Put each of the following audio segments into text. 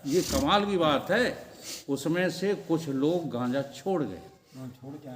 ये कमाल की बात है, उसमें से कुछ लोग गांजा छोड़ गए। छोड़ क्या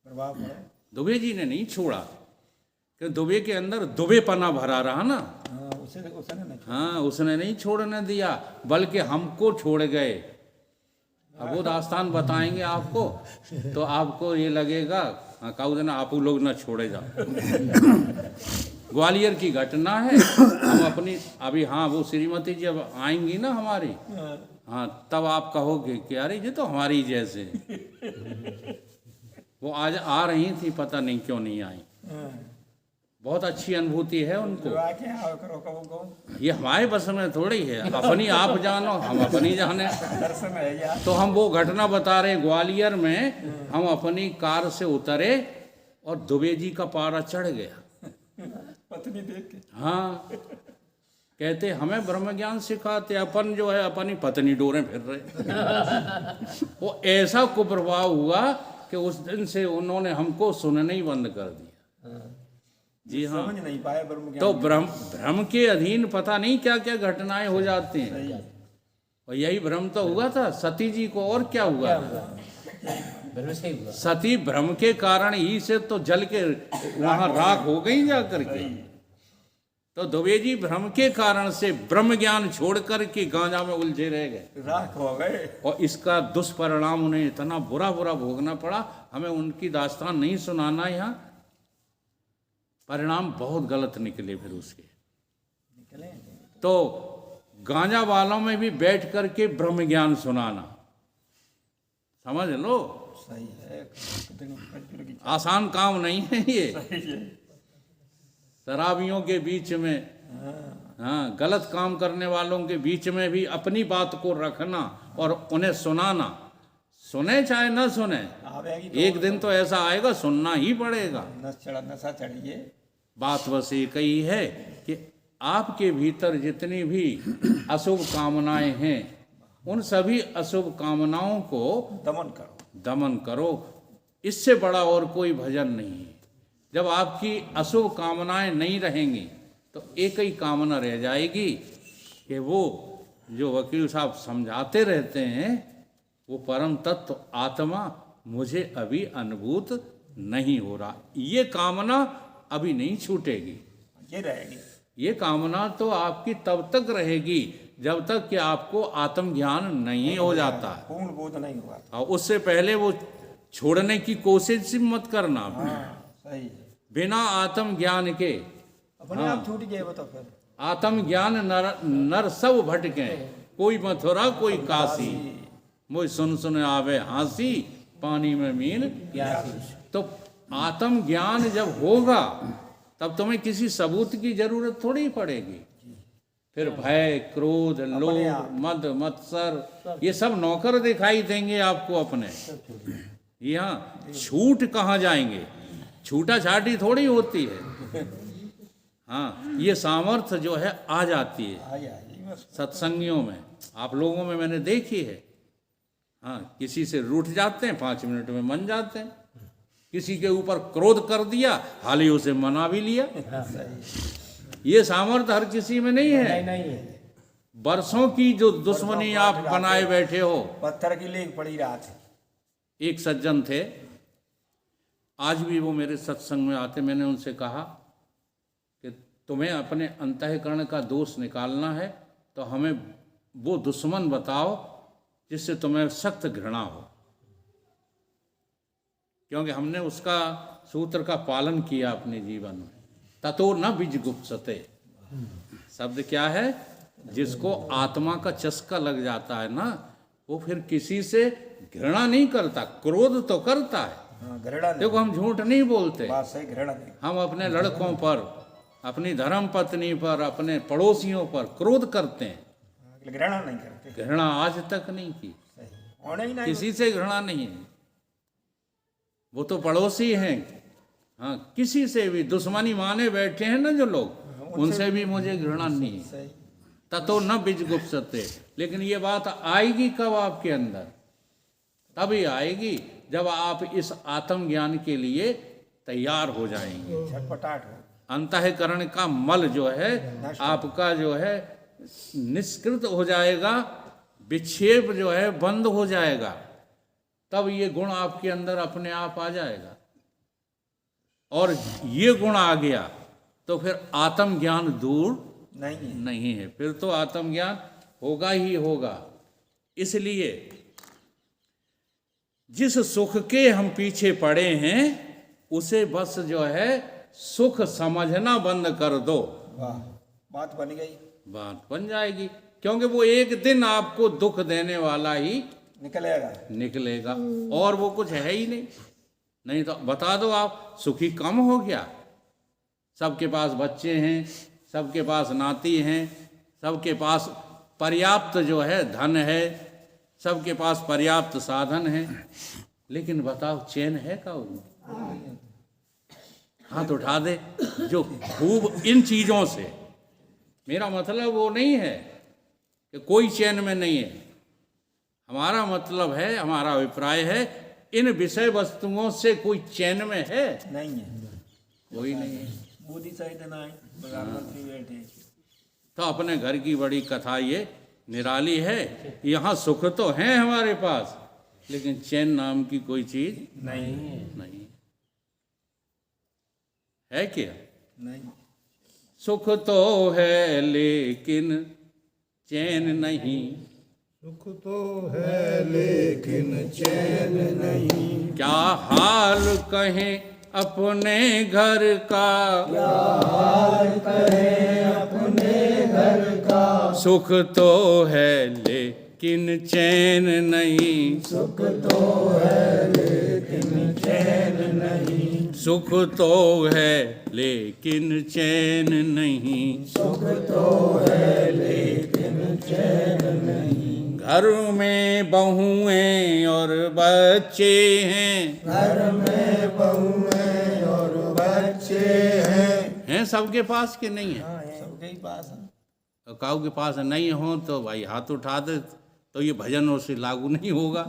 प्रभाव पड़े। दुबे जी ने नहीं छोड़ा, कि दुबे के अंदर दुबेपना भरा रहा ना। उसने नहीं। हाँ, उसने नहीं छोड़ने दिया, बल्कि हमको छोड़ गए। अब वो दास्तान बताएंगे आपको, तो आपको ये लगेगा काऊ देना आप लोग ना छोड़े जाओ। ग्वालियर की घटना है। हम अपनी अभी, हाँ, वो श्रीमती जी अब आएंगी ना हमारी, हाँ, तब आप कहोगे कि अरे ये तो हमारी जैसे। वो आज आ रही थी, पता नहीं क्यों नहीं आई। बहुत अच्छी अनुभूति है उनको। ये हमारे बस में थोड़ी है, अपनी आप जानो, हम अपनी जाने। दर्शन है यार। तो हम वो घटना बता रहे, ग्वालियर में हम अपनी कार से उतरे और दुबे जी का पारा चढ़ गया। पत्नी देख के। हाँ, कहते हमें ब्रह्म ज्ञान सिखाते, अपन जो है अपनी पत्नी डोरे फिर रहे। वो ऐसा कुप्रभाव हुआ कि उस दिन से उन्होंने हमको सुनना ही बंद कर दिया। जी हाँ, समझ नहीं पाए ब्रह्म ज्ञान। तो भ्रम के अधीन पता नहीं क्या क्या घटनाएं हो जाती हैं। और यही भ्रम तो हुआ था सती जी को, और क्या हुआ था? सती भ्रम के कारण ही से तो जल के वहां राख हो गई जा करके। तो दुबे जी भ्रम के कारण से ब्रह्म ज्ञान छोड़ करके गांजा में उलझे रह गए, राख हो गए। और इसका दुष्परिणाम उन्हें इतना बुरा बुरा भोगना पड़ा। हमें उनकी दास्तान नहीं सुनाना यहाँ, परिणाम बहुत गलत निकले फिर उसके। तो गांजा वालों में भी बैठ करके ब्रह्म ज्ञान सुनाना, समझ लो, सही है। आसान काम नहीं है ये। शराबियों के बीच में, हाँ, गलत काम करने वालों के बीच में भी अपनी बात को रखना और उन्हें सुनाना, सुने चाहे न सुने, एक दिन तो ऐसा आएगा सुनना ही पड़ेगा। नशा चढ़िए। बात बस एक ही है कि आपके भीतर जितनी भी अशुभ कामनाएं हैं, उन सभी अशुभ कामनाओं को दमन करो। इससे बड़ा और कोई भजन नहीं है। जब आपकी अशुभ कामनाएं नहीं रहेंगी तो एक ही कामना रह जाएगी कि वो जो वकील साहब समझाते रहते हैं, वो परम तत्व आत्मा मुझे अभी अनुभूत नहीं हो रहा। ये कामना अभी नहीं छूटेगी, ये रहेगी। ये कामना तो आपकी तब तक रहेगी जब तक कि आपको आत्मज्ञान नहीं हो जाता, पूर्ण बोध नहीं हुआ। और उससे पहले वो छोड़ने की कोशिश मत करना। सही। बिना आत्मज्ञान के अपने आप छूट गए। वो तो फिर आत्मज्ञान नर सब भटके, कोई मथुरा कोई काशी, मुझ सुन सुन आवे हंसी, पानी में मीन प्यासी। तो आत्मज्ञान जब होगा तब तुम्हें किसी सबूत की जरूरत थोड़ी पड़ेगी। फिर भय, क्रोध, लोभ, मद, मत्सर, ये सब नौकर दिखाई देंगे आपको अपने। यहाँ छूट कहाँ जाएंगे? छूटा छाटी थोड़ी होती है। हाँ, ये सामर्थ्य जो है आ जाती है सत्संगियों में। आप लोगों में मैंने देखी है। हाँ, किसी से रूठ जाते हैं, 5 मिनट में मन जाते हैं। किसी के ऊपर क्रोध कर दिया, हाल ही उसे मना भी लिया। ये सामर्थ्य हर किसी में नहीं है। नहीं। बरसों की जो दुश्मनी आप बनाए बैठे हो। पत्थर की लेग पड़ी रात। एक सज्जन थे, आज भी वो मेरे सत्संग में आते। मैंने उनसे कहा कि तुम्हें अपने अंतःकरण का दोष निकालना है तो हमें वो दुश्मन बताओ जिससे तुम्हें सख्त घृणा हो, क्योंकि हमने उसका सूत्र का पालन किया अपने जीवन में। ततो न बीजगुप्सते, शब्द क्या है? जिसको आत्मा का चस्का लग जाता है ना, वो फिर किसी से घृणा नहीं करता, क्रोध तो करता है। देखो, हम झूठ नहीं बोलते, हम अपने लड़कों पर, अपनी धर्म पत्नी पर, अपने पड़ोसियों पर क्रोध करते हैं, घृणा नहीं करते। घृणा आज तक नहीं की, किसी से घृणा नहीं है। वो तो पड़ोसी हैं। हाँ, किसी से भी दुश्मनी माने बैठे हैं ना जो लोग, उनसे भी मुझे घृणा नहीं है। ततो न बीजगुप्सते। लेकिन ये बात आएगी कब आपके अंदर? तभी आएगी जब आप इस आत्मज्ञान के लिए तैयार हो जाएंगे। झटपटाट हो। अंतःकरण का मल जो है आपका जो है निष्कृत हो जाएगा, विक्षेप जो है बंद हो जाएगा, तब ये गुण आपके अंदर अपने आप आ जाएगा। और ये गुण आ गया तो फिर आत्मज्ञान दूर नहीं है। नहीं है, फिर तो आत्मज्ञान होगा ही होगा। इसलिए जिस सुख के हम पीछे पड़े हैं उसे बस जो है सुख समझना बंद कर दो, वाह, बात बन गई, बात बन जाएगी। क्योंकि वो एक दिन आपको दुख देने वाला ही निकलेगा। निकलेगा, और वो कुछ है ही नहीं। नहीं तो बता दो आप, सुखी कम हो गया? सबके पास बच्चे हैं, सबके पास नाती हैं, सबके पास पर्याप्त जो है धन है, सबके पास पर्याप्त साधन है, लेकिन बताओ चैन है का? हाथ उठा दे जो खूब इन चीज़ों से। मेरा मतलब वो नहीं है कि कोई चैन में नहीं है। हमारा मतलब है, हमारा अभिप्राय है, इन विषय वस्तुओं से कोई चैन में है? नहीं है, कोई नहीं है। मोदी सहित ना है, प्रधानमंत्री बैठे। तो अपने घर की बड़ी कथा ये निराली है। यहाँ सुख तो है हमारे पास, लेकिन चैन नाम की कोई चीज नहीं नहीं है। क्या? नहीं। सुख तो है लेकिन चैन नहीं, सुख तो है लेकिन चैन नहीं। क्या हाल कहें अपने घर का, क्या हाल कहें अपने घर का। सुख तो है लेकिन चैन नहीं, सुख तो है लेकिन चैन नहीं। सुख तो है लेकिन चैन नहीं। सुख तो है लेकिन चैन नहीं। घर में बहुएं और बच्चे हैं, घर में बहुएं और बच्चे हैं। सबके पास के नहीं है? हाँ है, सबके ही पास है। तो काऊ के पास नहीं हो तो भाई हाथ उठा दे, तो ये भजन उससे लागू नहीं होगा।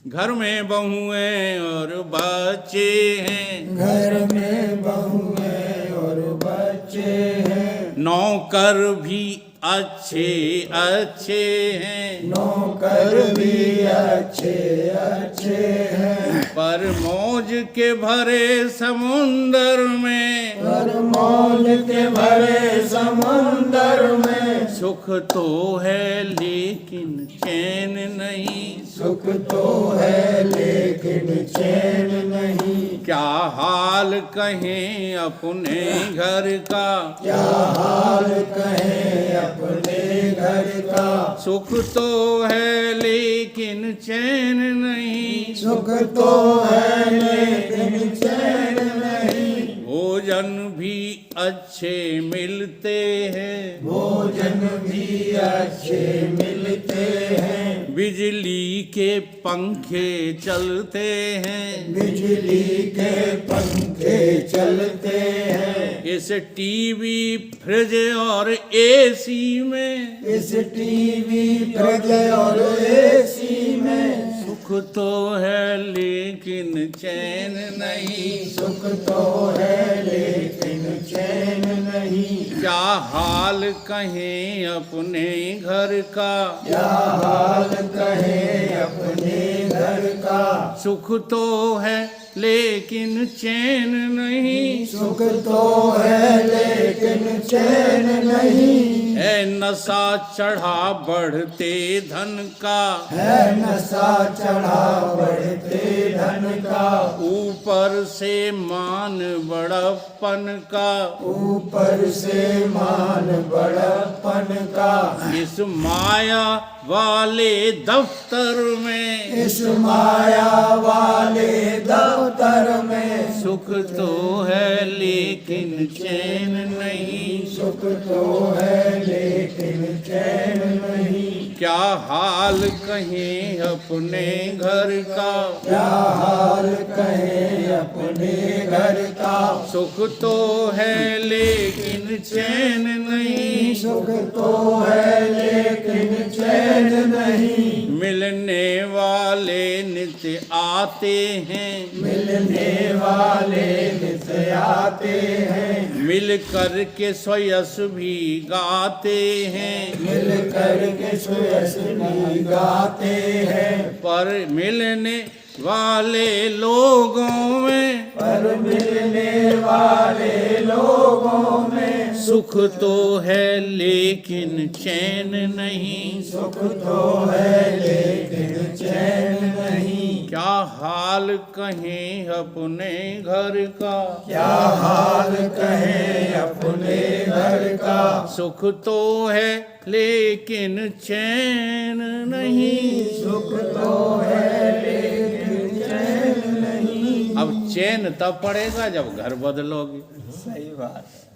घर में बहुएं और बच्चे हैं, घर में बहुएं और बच्चे हैं। नौकर भी अच्छे अच्छे हैं, नौकर भी अच्छे अच्छे हैं। पर मौज के भरे समुंदर में, पर मौज के भरे समंदर में। सुख तो है लेकिन चैन नहीं। सुख तो है लेकिन चैन नहीं। क्या हाल कहें अपने घर का, क्या हाल कहें अपने घर का। सुख तो है लेकिन चैन नहीं। सुख तो है लेकिन चैन नहीं। भोजन भी अच्छे मिलते हैं, भोजन भी अच्छे मिलते हैं। बिजली के पंखे चलते हैं, बिजली के पंखे चलते हैं। इस टीवी फ्रिज और एसी में, इस टीवी फ्रिज और एसी में। सुख तो है लेकिन चैन नहीं। सुख तो है लेकिन चैन नहीं। क्या हाल कहें अपने घर का, क्या हाल कहें अपने घर का। सुख तो है लेकिन चैन नहीं। सुख तो है लेकिन चैन नहीं। है नशा चढ़ा बढ़ते धन का, है नशा चढ़ा बढ़ते धन का। ऊपर से मान बड़प्पन का, ऊपर से मान बड़प्पन का। इस माया वाले दफ्तर में, इस माया वाले दफ्तर में। सुख तो है लेकिन चैन नहीं। सुख तो है लेकिन चैन नहीं। क्या हाल कहें अपने घर का, क्या हाल कहें अपने घर का। सुख तो है लेकिन चैन नहीं। सुख तो है लेकिन चैन नहीं। मिलने वाले नित्य आते हैं, मिलने वाले नित आते हैं, मिल कर के स्वयस भी गाते हैं, मिल कर के सुयस भी गाते हैं। पर मिलने वाले लोगों में, पर मिलने वाले लोगों में सुख तो है लेकिन चैन नहीं, सुख तो है लेकिन चैन नहीं। क्या हाल कहें अपने घर का, क्या हाल कहें अपने घर का, सुख तो है लेकिन चैन नहीं। सुख तो है लेकिन चैन नहीं। अब चैन तब पड़ेगा जब घर बदलोगे, सही बात है।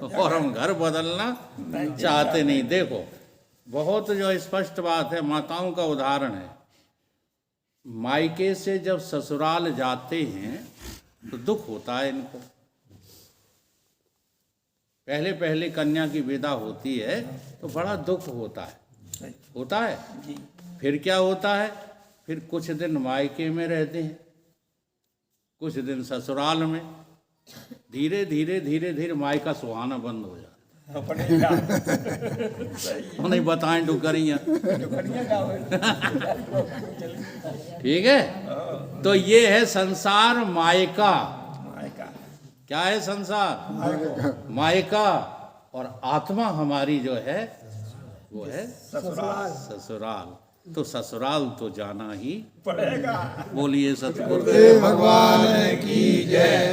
और हम घर बदलना चाहते नहीं। देखो बहुत जो स्पष्ट बात है, माताओं का उदाहरण है। मायके से जब ससुराल जाते हैं तो दुख होता है इनको। पहले पहले कन्या की विदा होती है तो बड़ा दुख होता है, होता है। जी फिर क्या होता है, फिर कुछ दिन मायके में रहते हैं, कुछ दिन ससुराल में। धीरे धीरे धीरे धीरे मायका सुहाना बंद हो जाता अपने का है। नहीं बताएं डुकरियाँ, दुखनिया का हो। ठीक है। तो ये है संसार मायका। मायका क्या है संसार? मायका। और आत्मा हमारी जो है वो है ससुराल ससुराल। तो ससुराल तो जाना ही पड़ेगा। बोलिए सतगुरु भगवान की जय।